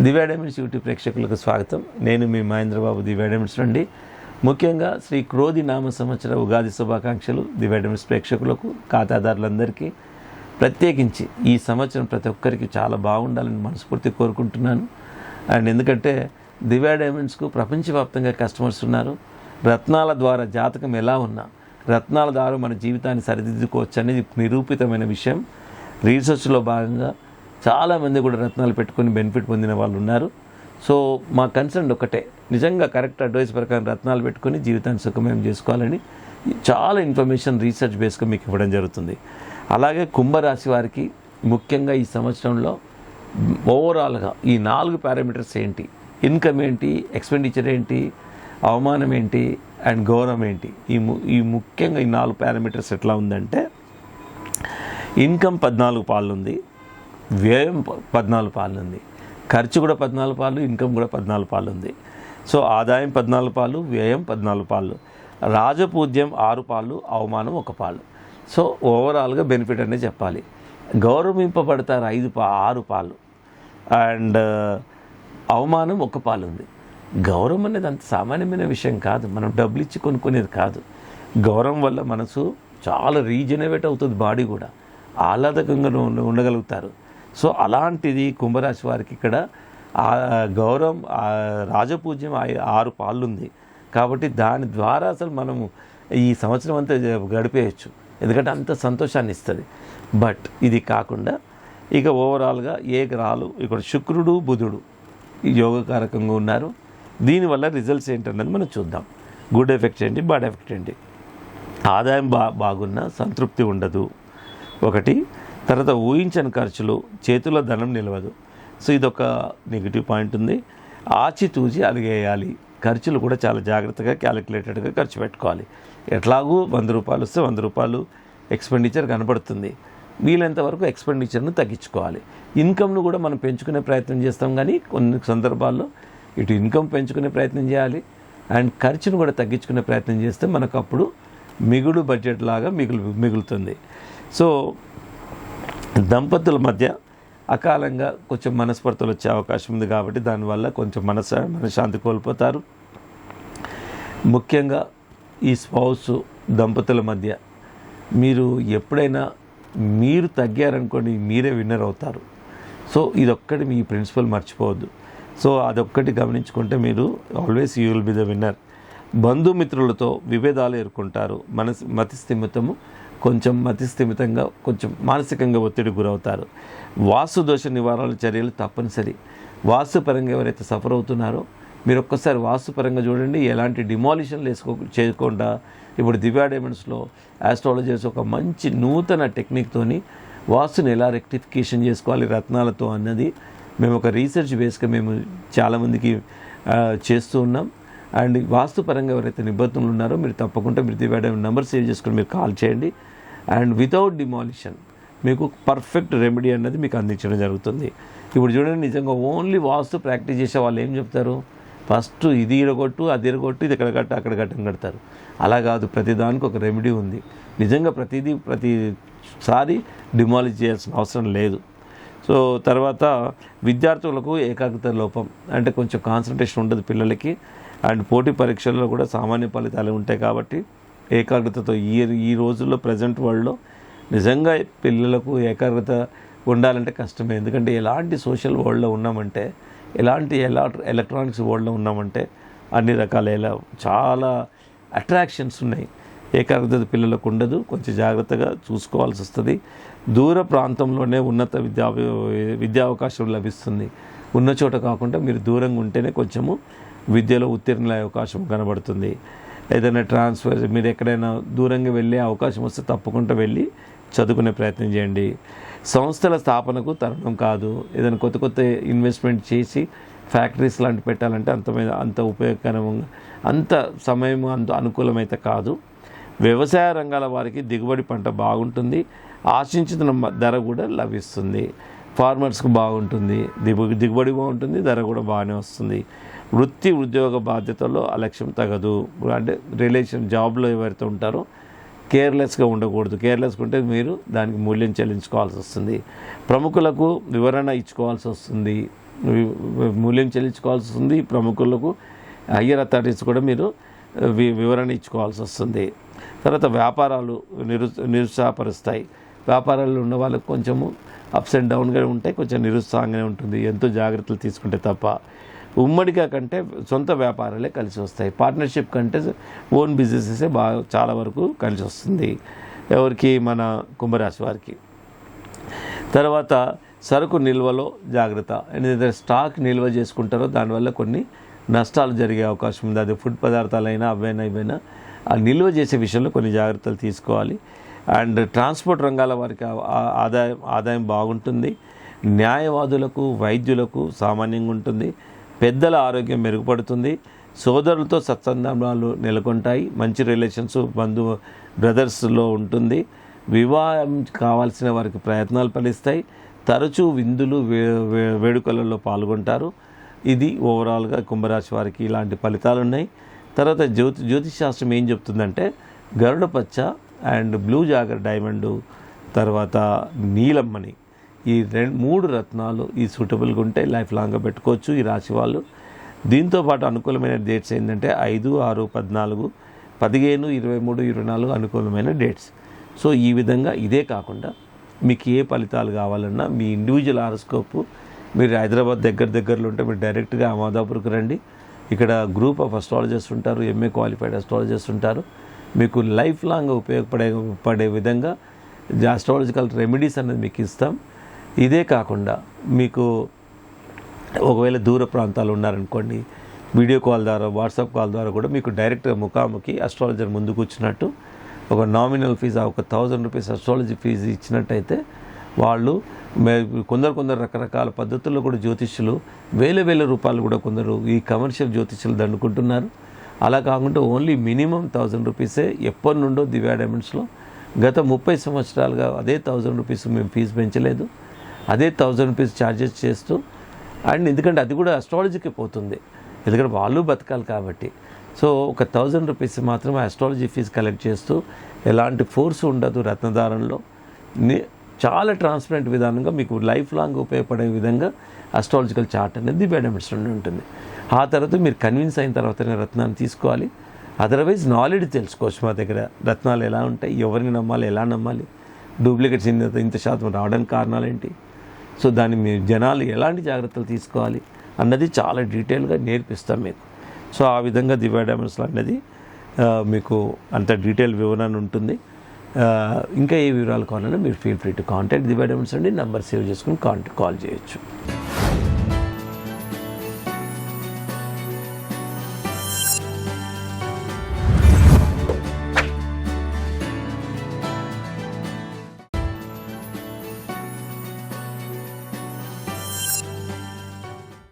దివ్య diamonds YouTube ప్రేక్షకులకు స్వాగతం. నేను మీ మహేంద్రబాబు దివ్య డైమండ్స్ నుండి. ముఖ్యంగా శ్రీ క్రోధి నామ సంవత్సర ఉగాది శుభాకాంక్షలు దివ్య డైమండ్స్ ప్రేక్షకులకు, ఖాతాదారులందరికీ. ప్రత్యేకించి ఈ సంవత్సరం ప్రతి ఒక్కరికి చాలా బాగుండాలని మనస్ఫూర్తి కోరుకుంటున్నాను. అండ్ ఎందుకంటే దివ్య డైమండ్స్కు ప్రపంచవ్యాప్తంగా కస్టమర్స్ ఉన్నారు. రత్నాల ద్వారా జాతకం ఎలా ఉన్నా రత్నాల ద్వారా మన జీవితాన్ని సరిదిద్దుకోవచ్చు అనేది నిరూపితమైన విషయం. రీసెర్చ్లో భాగంగా చాలామంది కూడా రత్నాలు పెట్టుకొని బెనిఫిట్ పొందిన వాళ్ళు ఉన్నారు. సో మా కన్సర్న్ ఒకటే, నిజంగా కరెక్ట్ అడ్వైస్ ప్రకారం రత్నాలు పెట్టుకొని జీవితాన్ని సుఖమయం చేసుకోవాలని చాలా ఇన్ఫర్మేషన్ రీసెర్చ్ బేస్గా మీకు ఇవ్వడం జరుగుతుంది. అలాగే కుంభరాశి వారికి ముఖ్యంగా ఈ సంవత్సరంలో ఓవరాల్గా ఈ 4 పారామీటర్స్ ఏంటి, ఇన్కమ్ ఏంటి, ఎక్స్పెండిచర్ ఏంటి, అవమానం ఏంటి అండ్ గౌరవం ఏంటి, ఈ ముఖ్యంగా ఈ 4 పారామీటర్స్ ఎట్లా ఉందంటే, ఇన్కమ్ 14 పాలు ఉంది, వ్యయం 14 పాలు ఉంది, ఖర్చు కూడా 14 పాలు, ఇన్కమ్ కూడా 14 పాలు ఉంది. సో ఆదాయం 14 పాలు, వ్యయం 14 పాలు, రాజపూజ్యం 6 పాలు, అవమానం 1 పాలు. సో ఓవరాల్గా బెనిఫిట్ అనేది చెప్పాలి. గౌరవింపబడతారు 6 పాలు అండ్ అవమానం 1 పాలు ఉంది. గౌరవం అనేది అంత సామాన్యమైన విషయం కాదు, మనం డబ్బులు ఇచ్చి కొనుక్కునేది కాదు. గౌరవం వల్ల మనసు చాలా రీజనరేట్ అవుతుంది, బాడీ కూడా ఆహ్లాదకంగా ఉండగలుగుతారు. సో అలాంటిది కుంభరాశి వారికి ఇక్కడ గౌరవం, రాజపూజ్యం 6 పాలు ఉంది. కాబట్టి దాని ద్వారా అసలు మనము ఈ సంవత్సరం అంతా గడిపేయచ్చు, ఎందుకంటే అంత సంతోషాన్ని ఇస్తుంది. బట్ ఇది కాకుండా ఇక ఓవరాల్గా ఏ గ్రహాలు ఇక్కడ శుక్రుడు, బుధుడు యోగకారకంగా ఉన్నారు. దీనివల్ల రిజల్ట్స్ ఏంటన్నది మనం చూద్దాం. గుడ్ ఎఫెక్ట్ ఏంటి, బ్యాడ్ ఎఫెక్ట్ ఏంటి. ఆదాయం బాగున్నా సంతృప్తి ఉండదు ఒకటి. తర్వాత ఊహించని ఖర్చులు, చేతుల్లో ధనం నిలవదు. సో ఇదొక నెగిటివ్ పాయింట్ ఉంది. ఆచితూచి అలిగేయాలి. ఖర్చులు కూడా చాలా జాగ్రత్తగా క్యాలిక్యులేటెడ్గా ఖర్చు పెట్టుకోవాలి. ఎట్లాగూ 100 రూపాయలు వస్తే 100 రూపాయలు ఎక్స్పెండిచర్ కనబడుతుంది. వీలైనంత వరకు ఎక్స్పెండిచర్ను తగ్గించుకోవాలి. ఇన్కమ్ను కూడా మనం పెంచుకునే ప్రయత్నం చేస్తాం, కానీ కొన్ని సందర్భాల్లో ఇటు ఇన్కమ్ పెంచుకునే ప్రయత్నం చేయాలి అండ్ ఖర్చును కూడా తగ్గించుకునే ప్రయత్నం చేస్తే మనకు అప్పుడు మిగులు బడ్జెట్ లాగా మిగులుతుంది. సో దంపతుల మధ్య అకాలంగా కొంచెం మనస్పర్ధలు వచ్చే అవకాశం ఉంది, కాబట్టి దానివల్ల కొంచెం మనశ్శాంతి కోల్పోతారు. ముఖ్యంగా ఈ స్పౌస్ దంపతుల మధ్య మీరు ఎప్పుడైనా మీరు తగ్గారనుకోండి, మీరే విన్నర్ అవుతారు. సో ఇదొక్కటి మీ ప్రిన్సిపల్ మర్చిపోవద్దు. సో అదొక్కటి గమనించుకుంటే మీరు always you will be the winner. బంధుమిత్రులతో విభేదాలు ఎదుర్కొంటారు. మతిస్థిమితంగా కొంచెం మానసికంగా ఒత్తిడి గురవుతారు. వాస్తు దోష నివారణ చర్యలు తప్పనిసరి. వాస్తుపరంగా ఎవరైతే సఫర్ అవుతున్నారో మీరు ఒక్కసారి వాస్తుపరంగా చూడండి. ఎలాంటి డిమాలిషన్లు చేయకుండా ఇప్పుడు దివ్య డైమండ్స్లో ఆస్ట్రాలజర్స్ ఒక మంచి నూతన టెక్నిక్తోని వాస్తుని ఎలా రెక్టిఫికేషన్ చేసుకోవాలి రత్నాలతో అన్నది మేము ఒక రీసెర్చ్ బేస్గా మేము చాలామందికి చేస్తూ ఉన్నాం. అండ్ వాస్తుపరంగా ఎవరైతే నిబంధనలు ఉన్నారో మీరు తప్పకుండా మీరు దివ్య డైమండ్ నెంబర్ సేవ్ చేసుకొని మీరు కాల్ చేయండి. అండ్ వితౌట్ డిమాలిషన్ మీకు పర్ఫెక్ట్ రెమెడీ అన్నది మీకు అందించడం జరుగుతుంది. ఇప్పుడు చూడండి, నిజంగా ఓన్లీ వాస్తు ప్రాక్టీస్ చేసే వాళ్ళు ఏం చెప్తారు, ఫస్ట్ ఇది ఇరగొట్టు, అది ఇరగొట్టు, ఇది ఇక్కడ కట్టు, అక్కడ కట్టం కడతారు. అలా కాదు, ప్రతిదానికి ఒక రెమెడీ ఉంది. నిజంగా ప్రతిసారి డిమాలిష్ చేయాల్సిన అవసరం లేదు. సో తర్వాత విద్యార్థులకు ఏకాగ్రత లోపం, అంటే కొంచెం కాన్సన్ట్రేషన్ ఉండదు పిల్లలకి. అండ్ పోటీ పరీక్షల్లో కూడా సామాన్య ఫలితాలు ఉంటాయి. కాబట్టి ఏకాగ్రతతో ఈ రోజుల్లో ప్రజెంట్ వరల్డ్లో నిజంగా పిల్లలకు ఏకాగ్రత ఉండాలంటే కష్టమే. ఎందుకంటే ఎలాంటి సోషల్ వరల్డ్లో ఉన్నామంటే, ఎలాంటి ఎలక్ట్రానిక్స్ వరల్డ్లో ఉన్నామంటే అన్ని రకాల చాలా అట్రాక్షన్స్ ఉన్నాయి. ఏకాగ్రత పిల్లలకు ఉండదు, కొంచెం జాగ్రత్తగా చూసుకోవాల్సి వస్తుంది. దూర ప్రాంతంలోనే ఉన్నత విద్యా అవకాశం లభిస్తుంది. ఉన్న చోట కాకుండా మీరు దూరంగా ఉంటేనే కొంచెము విద్యలో ఉత్తీర్ణులయ్యే అవకాశం కనబడుతుంది. ఏదైనా ట్రాన్స్ఫర్ మీరు ఎక్కడైనా దూరంగా వెళ్ళే అవకాశం వస్తే తప్పకుండా వెళ్ళి చదువుకునే ప్రయత్నం చేయండి. సంస్థల స్థాపనకు తరుణం కాదు. ఏదైనా కొత్త ఇన్వెస్ట్మెంట్ చేసి ఫ్యాక్టరీస్ లాంటి పెట్టాలంటే అంత ఉపయోగకరంగా అంత సమయం అంత అనుకూలమైతే కాదు. వ్యవసాయ రంగాల వారికి దిగుబడి పంట బాగుంటుంది, ఆశించిన ధర కూడా లభిస్తుంది. ఫార్మర్స్కి బాగుంటుంది, దిగుబడి బాగుంటుంది, ధర కూడా బాగానే వస్తుంది. వృత్తి ఉద్యోగ బాధ్యతల్లో అలక్ష్యం తగదు. అంటే జాబ్లో ఎవరైతే ఉంటారో కేర్లెస్గా ఉండకూడదు. కేర్లెస్గా ఉంటే మీరు దానికి మూల్యం చెల్లించుకోవాల్సి వస్తుంది. ప్రముఖులకు వివరణ ఇచ్చుకోవాల్సి వస్తుంది. మూల్యం చెల్లించుకోవాల్సి వస్తుంది. ప్రముఖులకు హయ్యర్ అథారిటీస్ కూడా మీరు వివరణ ఇచ్చుకోవాల్సి వస్తుంది. తర్వాత వ్యాపారాలు నిరుత్సాహపరుస్తాయి. వ్యాపారాలు ఉన్న వాళ్ళకు కొంచెము అప్స్ అండ్ డౌన్గా ఉంటాయి, కొంచెం నిరుత్సాహంగానే ఉంటుంది ఎంతో జాగ్రత్తలు తీసుకుంటే తప్ప. ఉమ్మడిగా కంటే సొంత వ్యాపారాలే కలిసి వస్తాయి. పార్ట్నర్షిప్ కంటే ఓన్ బిజినెసెసే చాలా వరకు కలిసి వస్తుంది ఎవరికి, మన కుంభరాశి వారికి. తర్వాత సరుకు నిల్వలో జాగ్రత్త. ఎందుకంటే స్టాక్ నిల్వ చేసుకుంటారో దానివల్ల కొన్ని నష్టాలు జరిగే అవకాశం ఉంది. అది ఫుడ్ పదార్థాలైనా ఇవైనా ఆ నిల్వ చేసే విషయంలో కొన్ని జాగ్రత్తలు తీసుకోవాలి. అండ్ ట్రాన్స్పోర్ట్ రంగాల వారికి ఆదాయం బాగుంటుంది. న్యాయవాదులకు, వైద్యులకు సామాన్యంగా ఉంటుంది. పెద్దల ఆరోగ్యం మెరుగుపడుతుంది. సోదరులతో సత్సంబంధాలు నెలకొంటాయి. మంచి రిలేషన్స్ బ్రదర్స్లో ఉంటుంది. వివాహం కావాల్సిన వారికి ప్రయత్నాలు ఫలిస్తాయి. తరచూ విందులు వేడుకలలో పాల్గొంటారు. ఇది ఓవరాల్గా కుంభరాశి వారికి ఇలాంటి ఫలితాలు ఉన్నాయి. తర్వాత జ్యోతిష్ శాస్త్రం ఏం చెప్తుందంటే గరుడ పచ్చ అండ్ బ్లూ జాగర్ డైమండ్, తర్వాత నీలమ్మని, ఈ 3 రత్నాలు ఈ సూటబుల్గా ఉంటే లైఫ్ లాంగ్గా పెట్టుకోవచ్చు ఈ రాశి వాళ్ళు. దీంతోపాటు అనుకూలమైన డేట్స్ ఏంటంటే 5, 6, 14, 15, 23, 24 అనుకూలమైన డేట్స్. సో ఈ విధంగా ఇదే కాకుండా మీకు ఏ ఫలితాలు కావాలన్నా మీ ఇండివిజువల్ హారోస్కోప్ మీరు హైదరాబాద్ దగ్గరలో ఉంటే మీరు డైరెక్ట్గా అహ్మదాపూర్కి రండి. ఇక్కడ గ్రూప్ ఆఫ్ అస్ట్రాలజర్స్ ఉంటారు, ఎంఏ క్వాలిఫైడ్ అస్ట్రాలజర్స్ ఉంటారు. మీకు లైఫ్ లాంగ్ ఉపయోగపడే విధంగా ఆస్ట్రాలజికల్ రెమెడీస్ అనేది మీకు ఇస్తాం. ఇదే కాకుండా మీకు ఒకవేళ దూర ప్రాంతాలు ఉన్నారనుకోండి, వీడియో కాల్ ద్వారా, వాట్సాప్ కాల్ ద్వారా కూడా మీకు డైరెక్ట్గా ముఖాముఖి అస్ట్రాలజర్ ముందు కూర్చున్నట్టు ఒక నామినల్ ఫీజు, ఒక 1000 రూపీస్ అస్ట్రాలజీ ఫీజు ఇచ్చినట్టయితే వాళ్ళు కొందరు రకరకాల పద్ధతుల్లో కూడా జ్యోతిష్యులు వేల రూపాయలు కూడా కొందరు ఈ కమర్షియల్ జ్యోతిష్యులు దండుకుంటున్నారు. అలా కాకుండా ఓన్లీ మినిమం 1000 రూపీసే ఎప్పటి నుండో దివ్య డైమండ్స్లో గత 30 సంవత్సరాలుగా అదే 1000 రూపీస్ మేము ఫీజు పెంచలేదు, అదే 1000 రూపీస్ ఛార్జెస్ చేస్తూ. అండ్ ఎందుకంటే అది కూడా అస్ట్రాలజీకి పోతుంది, ఎందుకంటే వాళ్ళు బతకాలి కాబట్టి. సో ఒక 1000 రూపీస్ మాత్రమే అస్ట్రాలజీ ఫీజు కలెక్ట్ చేస్తూ ఎలాంటి ఫోర్స్ ఉండదు రత్నధారంలో. చాలా ట్రాన్స్పరెంట్ విధానంగా మీకు లైఫ్ లాంగ్ ఉపయోగపడే విధంగా అస్ట్రాలజికల్ చార్ట్ అనేది దివ్య డైమండ్స్ నుండి ఉంటుంది. ఆ తర్వాత మీరు కన్విన్స్ అయిన తర్వాతనే రత్నాన్ని తీసుకోవాలి. అదర్వైజ్ నాలెడ్జ్ తెలుసుకోవచ్చు మా దగ్గర. రత్నాలు ఎలా ఉంటాయి, ఎవరిని నమ్మాలి, ఎలా నమ్మాలి, డూప్లికేట్స్ ఇంత శాతం రావడానికి కారణాలు ఏంటి, సో దాన్ని మీ జనాలు ఎలాంటి జాగ్రత్తలు తీసుకోవాలి అన్నది చాలా డీటెయిల్గా నేర్పిస్తాం మీకు. సో ఆ విధంగా దివ్య డైమండ్స్లో అన్నది మీకు అంత డీటెయిల్ వివరణ ఉంటుంది. ఇంకా ఏ వివరాలు కావాలన్నా మీరు feel free to contact Divya diamonds అండి. నెంబర్ సేవ్ చేసుకుని కాల్ చేయొచ్చు.